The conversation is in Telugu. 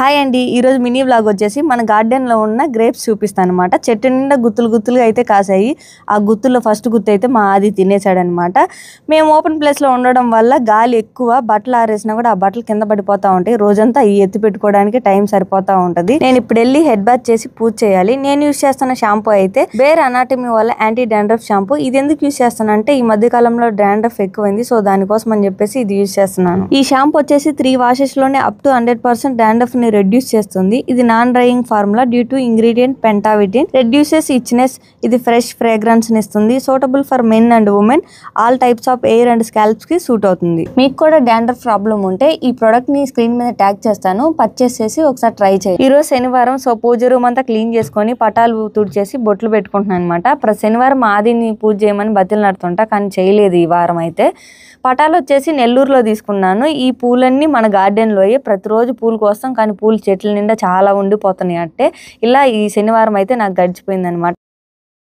హాయ్ అండి, ఈరోజు మినీ వ్లాగ్ వచ్చేసి మన గార్డెన్లో ఉన్న గ్రేప్స్ చూపిస్తాను అనమాట. చెట్టు నిండా గుత్తులు గుత్తులుగా అయితే కాసాయి. ఆ గుత్తుల్లో ఫస్ట్ గుత్తు అయితే మా ఆది తినేసాడనమాట. మేము ఓపెన్ ప్లేస్లో ఉండడం వల్ల గాలి ఎక్కువ, బట్టలు ఆరేసినా కూడా ఆ బట్టలు కింద పడిపోతూ ఉంటాయి. రోజంతా ఈ ఎత్తి పెట్టుకోవడానికి టైం సరిపోతూ ఉంటుంది. నేను ఇప్పుడు వెళ్ళి హెడ్ బాత్ చేసి పూజ చేయాలి. నేను యూజ్ చేస్తున్న షాంపూ అయితే బేర్ అనాటమీ వల్ల యాంటీ డాండ్రఫ్ షాంపూ. ఇది ఎందుకు యూజ్ చేస్తానంటే ఈ మధ్య కాలంలో డాండ్రఫ్ ఎక్కువైంది, సో దానికోసం అని చెప్పేసి ఇది యూజ్ చేస్తున్నాను. ఈ షాంపూ వచ్చేసి 3 washes లోనే అప్ టు 100% డాండ్రఫ్ రెడ్యూస్ చేస్తుంది. ఇది non drying formula due to ingredient pentavitin, reduces itchiness. ఇది ఫ్రెష్ ఫ్రేగ్రెన్స్ ఇస్తుంది. Suitable for men and women, all types of hair and scalps కి సూట్ అవుతుంది. మీకు కూడా డాండ్రఫ్ ప్రాబ్లం ఉంటే ఈ ప్రొడక్ట్ ని స్క్రీన్ మీద ట్యాగ్ చేస్తాను, పర్చేస్ చేసి ఒకసారి ట్రై చేయండి. ఈ రోజు శనివారం, సో పూజ రూమ్ అంతా క్లీన్ చేసుకొని పటాలు తుడిచేసి బొట్లు పెట్టుకుంటున్నాను అనమాట. ప్రతి శనివారం ఆదిని పూజ చేయమని బతిలు నడుతుంటా, కానీ చేయలేదు ఈ వారం అయితే. పటాలు వచ్చేసి నెల్లూరులో తీసుకున్నాను. ఈ పూలన్నీ మన గార్డెన్లో ప్రతిరోజు పూలు కోస్తాం, కానీ పూలు చెట్ల నిండా చాలా ఉండిపోతున్నాయి. అంటే ఇలా ఈ శనివారం అయితే నాకు గడిచిపోయింది అనమాట.